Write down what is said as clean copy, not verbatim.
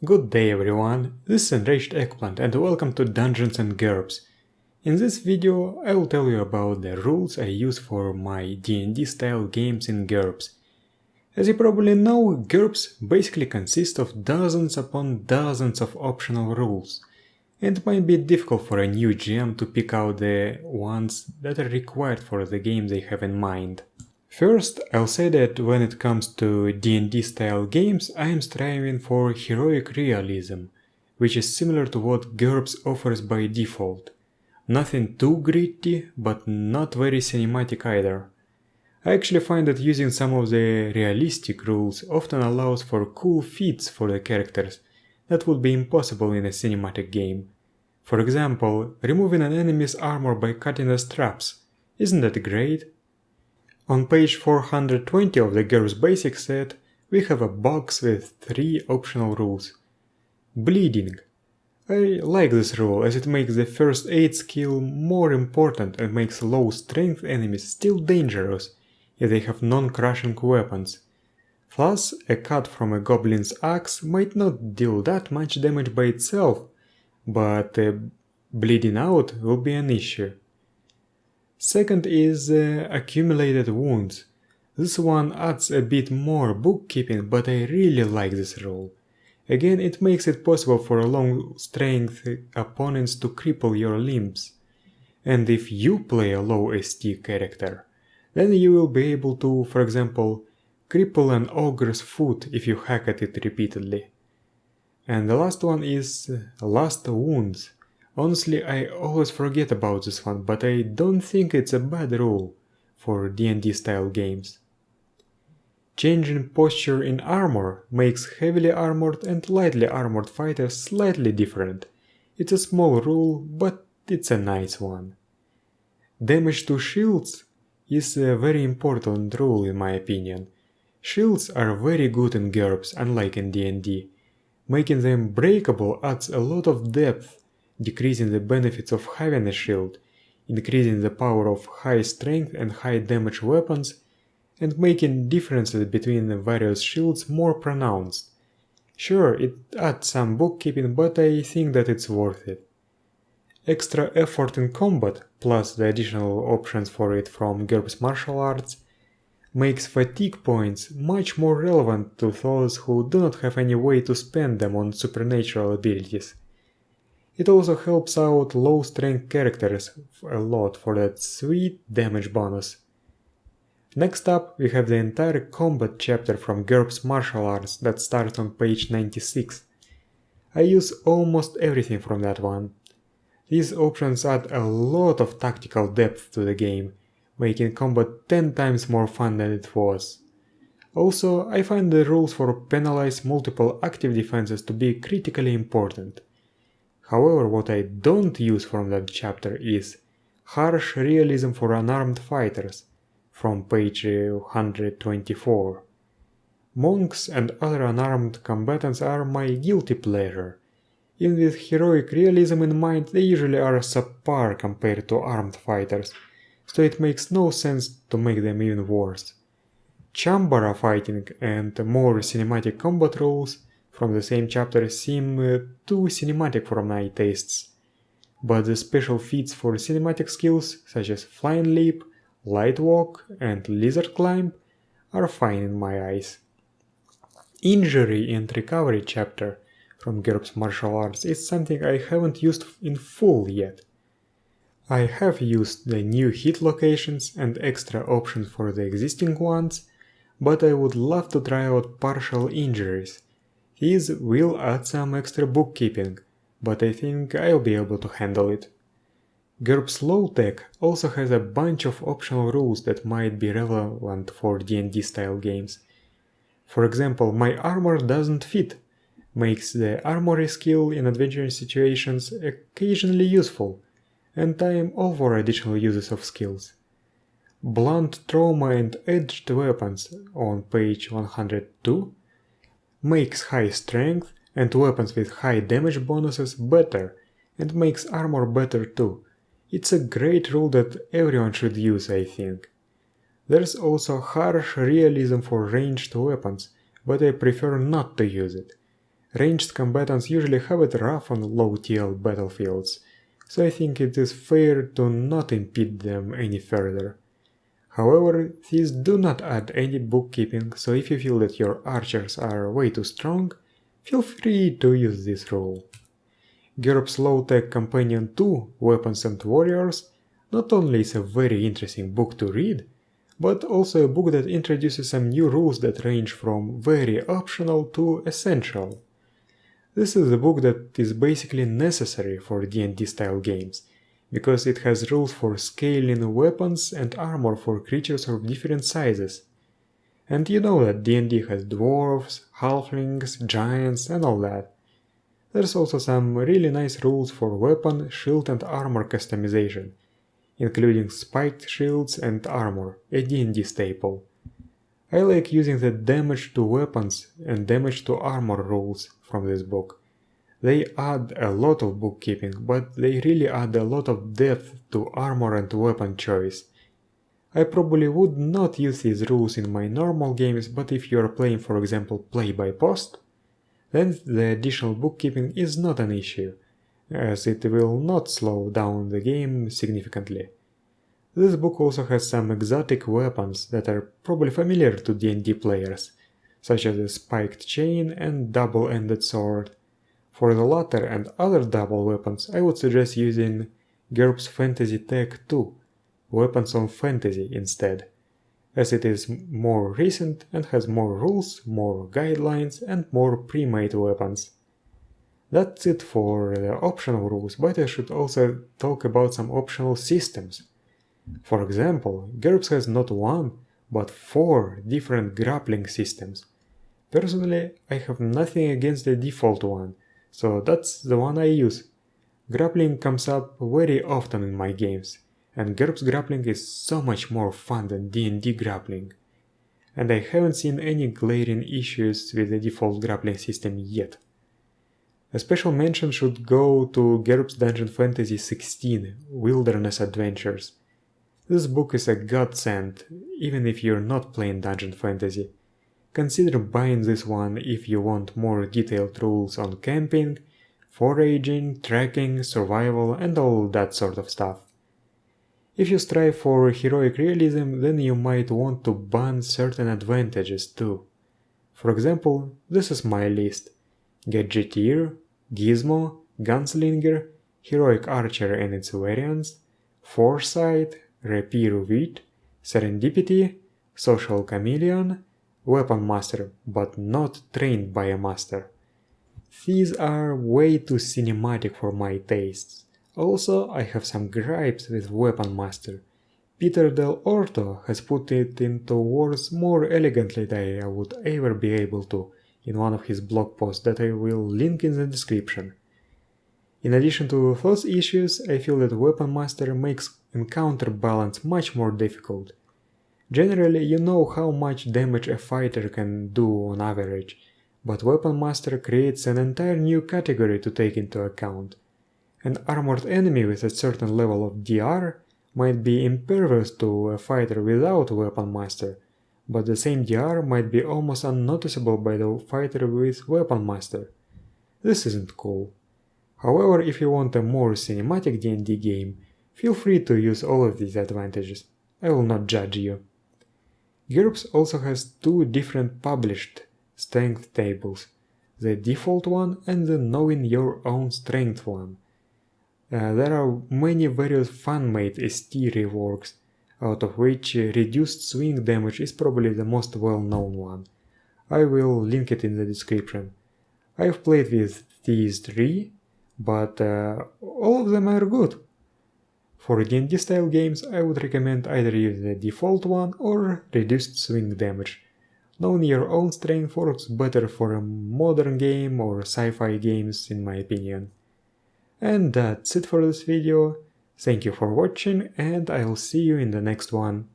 Good day everyone, this is Enraged Eggplant and welcome to Dungeons and GURPS. In this video I will tell you about the rules I use for my D&D-style games in GURPS. As you probably know, GURPS basically consists of dozens upon dozens of optional rules, and it might be difficult for a new GM to pick out the ones that are required for the game they have in mind. First, I'll say that when it comes to D&D style games, I am striving for heroic realism, which is similar to what GURPS offers by default. Nothing too gritty, but not very cinematic either. I actually find that using some of the realistic rules often allows for cool feats for the characters that would be impossible in a cinematic game. For example, removing an enemy's armor by cutting the straps. Isn't that great? On page 420 of the GURPS basic set, we have a box with 3 optional rules. Bleeding. I like this rule as it makes the first aid skill more important and makes low strength enemies still dangerous if they have non-crushing weapons. Thus, a cut from a goblin's axe might not deal that much damage by itself, but bleeding out will be an issue. Second is accumulated wounds. This one adds a bit more bookkeeping, but I really like this rule. Again, it makes it possible for long strength opponents to cripple your limbs. And if you play a low ST character, then you will be able to, for example, cripple an ogre's foot if you hack at it repeatedly. And the last one is last wounds. Honestly, I always forget about this one, but I don't think it's a bad rule for D&D style games. Changing posture in armor makes heavily armored and lightly armored fighters slightly different. It's a small rule, but it's a nice one. Damage to shields is a very important rule in my opinion. Shields are very good in GURPS, unlike in D&D. Making them breakable adds a lot of depth, decreasing the benefits of having a shield, increasing the power of high strength and high damage weapons, and making differences between the various shields more pronounced. Sure, it adds some bookkeeping, but I think that it's worth it. Extra effort in combat, plus the additional options for it from GURPS martial arts, makes fatigue points much more relevant to those who do not have any way to spend them on supernatural abilities. It also helps out low strength characters a lot for that sweet damage bonus. Next up, we have the entire combat chapter from GURPS martial arts that starts on page 96. I use almost everything from that one. These options add a lot of tactical depth to the game, making combat 10 times more fun than it was. Also, I find the rules for penalize multiple active defenses to be critically important. However, what I don't use from that chapter is harsh realism for unarmed fighters, from page 124. Monks and other unarmed combatants are my guilty pleasure. Even with heroic realism in mind, they usually are subpar compared to armed fighters, so it makes no sense to make them even worse. Chambara fighting and more cinematic combat rules from the same chapter seem too cinematic for my tastes, but the special feats for cinematic skills such as Flying Leap, Light Walk and Lizard Climb are fine in my eyes. Injury and Recovery chapter from GURPS martial arts is something I haven't used in full yet. I have used the new hit locations and extra options for the existing ones, but I would love to try out partial injuries. These will add some extra bookkeeping, but I think I'll be able to handle it. GURPS Low Tech also has a bunch of optional rules that might be relevant for D&D style games. For example, my armor doesn't fit, makes the armory skill in adventure situations occasionally useful, and I am all for additional uses of skills. Blunt trauma and edged weapons on page 102 makes high strength and weapons with high damage bonuses better, and makes armor better too. It's a great rule that everyone should use, I think. There's also harsh realism for ranged weapons, but I prefer not to use it. Ranged combatants usually have it rough on low TL battlefields, so I think it is fair to not impede them any further. However, these do not add any bookkeeping, so if you feel that your archers are way too strong, feel free to use this rule. GURPS Low-Tech Companion 2 Weapons and Warriors not only is a very interesting book to read, but also a book that introduces some new rules that range from very optional to essential. This is a book that is basically necessary for D&D-style games, because it has rules for scaling weapons and armor for creatures of different sizes. And you know that D&D has dwarves, halflings, giants and all that. There's also some really nice rules for weapon, shield and armor customization, including spiked shields and armor, a D&D staple. I like using the damage to weapons and damage to armor rules from this book. They add a lot of bookkeeping, but they really add a lot of depth to armor and weapon choice. I probably would not use these rules in my normal games, but if you are playing, for example, play by post, then the additional bookkeeping is not an issue, as it will not slow down the game significantly. This book also has some exotic weapons that are probably familiar to D&D players, such as the spiked chain and double-ended sword. For the latter and other double weapons, I would suggest using GURPS Fantasy Tech 2, Weapons on Fantasy instead, as it is more recent and has more rules, more guidelines and more pre-made weapons. That's it for the optional rules, but I should also talk about some optional systems. For example, GURPS has not one, but 4 different grappling systems. Personally, I have nothing against the default one, so that's the one I use. Grappling comes up very often in my games, and GURPS grappling is so much more fun than D&D grappling. And I haven't seen any glaring issues with the default grappling system yet. A special mention should go to GURPS Dungeon Fantasy 16 Wilderness Adventures. This book is a godsend, even if you're not playing Dungeon Fantasy. Consider buying this one if you want more detailed rules on camping, foraging, tracking, survival and all that sort of stuff. If you strive for heroic realism, then you might want to ban certain advantages too. For example, this is my list: Gadgeteer, Gizmo, Gunslinger, Heroic Archer and its variants, Foresight, Rapier Wit, Serendipity, Social Chameleon, Weapon Master, but not trained by a master. These are way too cinematic for my tastes. Also, I have some gripes with Weapon Master. Peter Del Orto has put it into words more elegantly than I would ever be able to in one of his blog posts that I will link in the description. In addition to those issues, I feel that Weapon Master makes encounter balance much more difficult. Generally, you know how much damage a fighter can do on average, but Weapon Master creates an entire new category to take into account. An armored enemy with a certain level of DR might be impervious to a fighter without Weapon Master, but the same DR might be almost unnoticeable by the fighter with Weapon Master. This isn't cool. However, if you want a more cinematic D&D game, feel free to use all of these advantages. I will not judge you. GURPS also has 2 different published strength tables, the default one and the knowing your own strength one. There are many various fan-made ST reworks, out of which reduced swing damage is probably the most well-known one. I will link it in the description. I've played with these 3, but all of them are good. For D&D style games, I would recommend either use the default one or reduced swing damage. Knowing your own strength works better for a modern game or sci-fi games in my opinion. And that's it for this video. Thank you for watching and I'll see you in the next one.